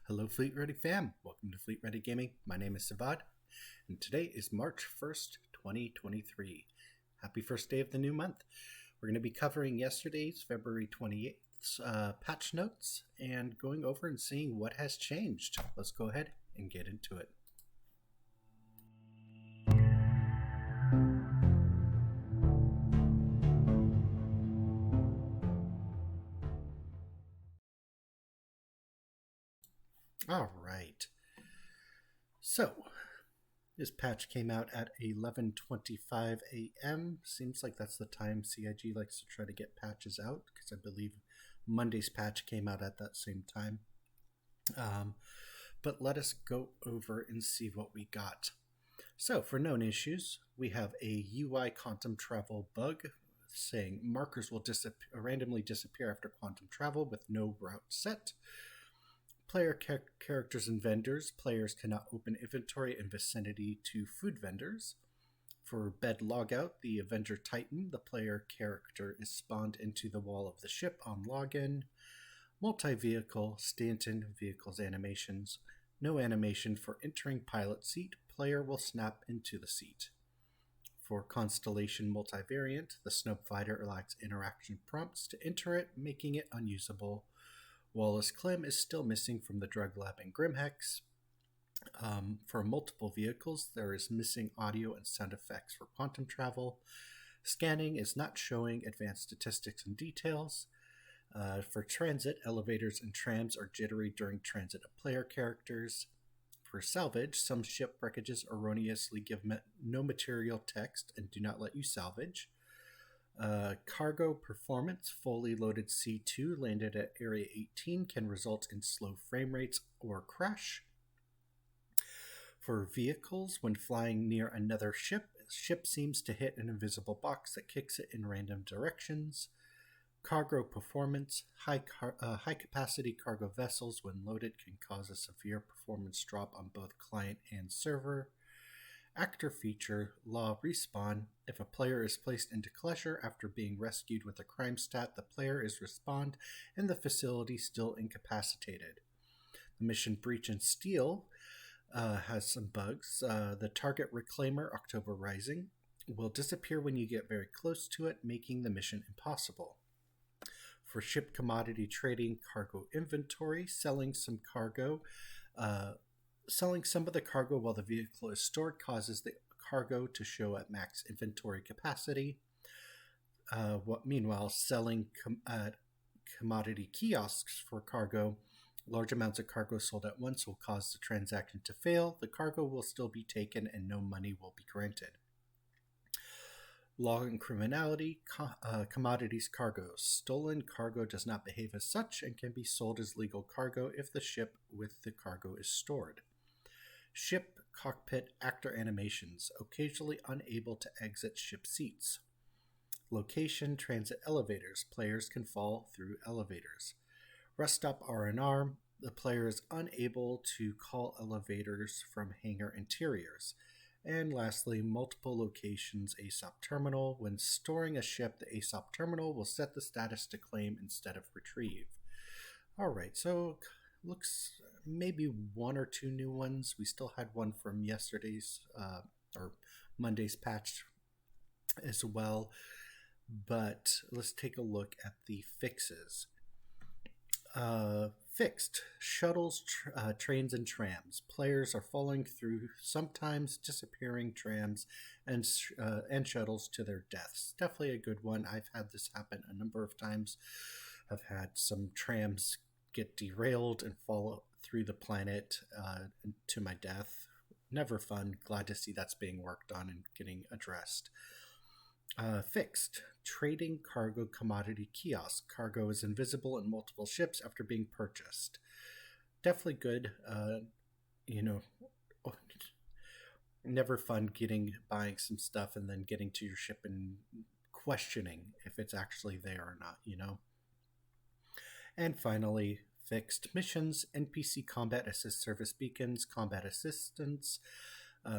Hello, FleetReadyFam. Welcome to FleetReadyGaming. My name is Savad, and today is March 1st, 2023. Happy first day of the new month. We're going to be covering yesterday's, February 28th, patch notes and going over and seeing what has changed. Let's go ahead and get into it. All right. So, this patch came out at 11:25 a.m. Seems like that's the time CIG likes to try to get patches out, because I believe Monday's patch came out at that same time. But let us go over and see what we got. So, for known issues, we have a UI quantum travel bug saying markers will randomly disappear after quantum travel with no route set. Player characters and vendors. Players cannot open inventory in vicinity to food vendors. For bed logout, the Avenger Titan, the player character is spawned into the wall of the ship on login. Multi-vehicle, Stanton vehicles animations. No animation for entering pilot seat. Player will snap into the seat. For Constellation Multivariant, the Snope Fighter lacks interaction prompts to enter it, making it unusable. Wallace Clem is still missing from the drug lab in Grimhex. For multiple vehicles, there is missing audio and sound effects for quantum travel. Scanning is not showing advanced statistics and details. For transit, elevators and trams are jittery during transit of player characters. For salvage, some ship wreckages erroneously give no material text and do not let you salvage. Cargo performance, fully loaded C2 landed at Area 18 can result in slow frame rates or crash. For vehicles, when flying near another ship seems to hit an invisible box that kicks it in random directions. Cargo performance, high-capacity cargo vessels when loaded can cause a severe performance drop on both client and server. Actor feature, Law Respawn. If a player is placed into Klesher after being rescued with a crime stat, the player is respawned and the facility still incapacitated. The mission Breach and Steal has some bugs. The target reclaimer, October Rising, will disappear when you get very close to it, making the mission impossible. For ship commodity trading, cargo inventory, selling some of the cargo while the vehicle is stored causes the cargo to show at max inventory capacity. Meanwhile, selling commodity kiosks for cargo, large amounts of cargo sold at once will cause the transaction to fail. The cargo will still be taken and no money will be granted. Law and criminality, commodities cargo. Stolen cargo does not behave as such and can be sold as legal cargo if the ship with the cargo is stored. Ship cockpit actor animations, occasionally unable to exit ship seats. Location transit elevators, players can fall through elevators. Rest stop R&R, the player is unable to call elevators from hangar interiors. And lastly, multiple locations ASOP terminal. When storing a ship, the ASOP terminal will set the status to claim instead of retrieve. Alright, so looks maybe one or two new ones. We still had one from yesterday's or Monday's patch as well. But let's take a look at the fixes. Fixed. Shuttles, trains, and trams. Players are falling through sometimes disappearing trams and shuttles to their deaths. Definitely a good one. I've had this happen a number of times. I've had some trams get derailed and fall through the planet to my death. Never fun. Glad to see that's being worked on and getting addressed. Fixed. Trading cargo commodity kiosk. Cargo is invisible in multiple ships after being purchased. Definitely good. Never fun buying some stuff and then getting to your ship and questioning if it's actually there or not, And finally, fixed missions, NPC combat assist service beacons, combat assistance,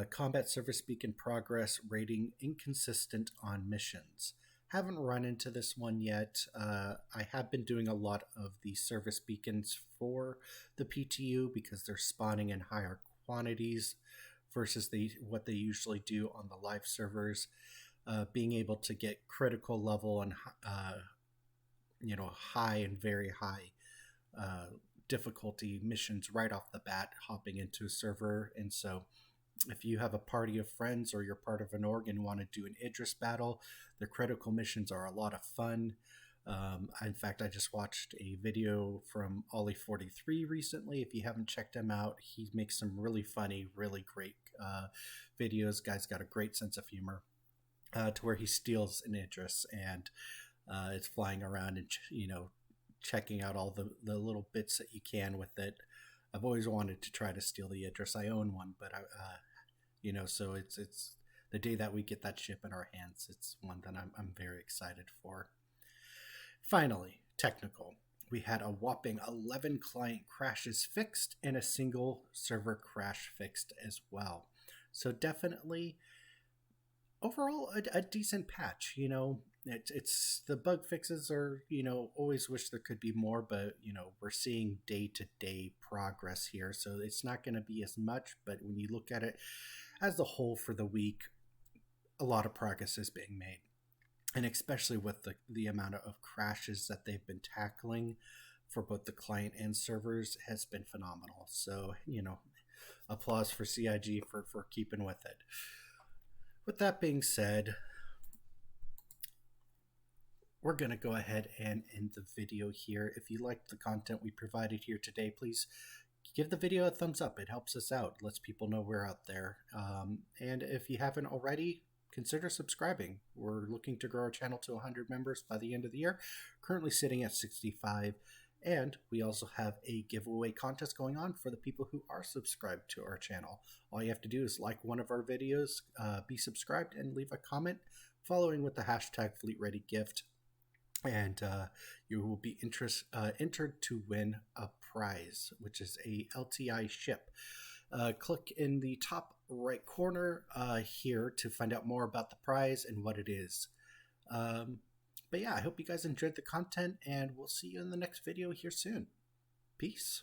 combat service beacon progress rating inconsistent on missions. Haven't run into this one yet. I have been doing a lot of the service beacons for the PTU because they're spawning in higher quantities versus what they usually do on the live servers. Being able to get critical level and high and very high difficulty missions right off the bat, hopping into a server. And so if you have a party of friends or you're part of an org and want to do an Idris battle, the critical missions are a lot of fun. In fact, I just watched a video from Ollie43 recently. If you haven't checked him out, he makes some really funny, really great videos. Guy's got a great sense of humor to where he steals an Idris and it's flying around and, checking out all the little bits that you can with it. I've always wanted to try to steal the Idris. I own one, but so it's the day that we get that ship in our hands. It's one that I'm very excited for. Finally, technical. We had a whopping 11 client crashes fixed and a single server crash fixed as well. So definitely, overall, a decent patch. It's the bug fixes are, always wish there could be more, but, we're seeing day-to-day progress here. So it's not going to be as much, but when you look at it as a whole for the week, a lot of progress is being made. And especially with the amount of crashes that they've been tackling for both the client and servers has been phenomenal. So, applause for CIG for keeping with it. With that being said, we're going to go ahead and end the video here. If you liked the content we provided here today, please give the video a thumbs up. It helps us out, lets people know we're out there. And if you haven't already, consider subscribing. We're looking to grow our channel to 100 members by the end of the year, currently sitting at 65. And we also have a giveaway contest going on for the people who are subscribed to our channel. All you have to do is like one of our videos, be subscribed, and leave a comment following with the hashtag FleetReadyGift. And you will be entered to win a prize, which is a LTI ship. Click in the top right corner here to find out more about the prize and what it is. But yeah, I hope you guys enjoyed the content, and we'll see you in the next video here soon. Peace.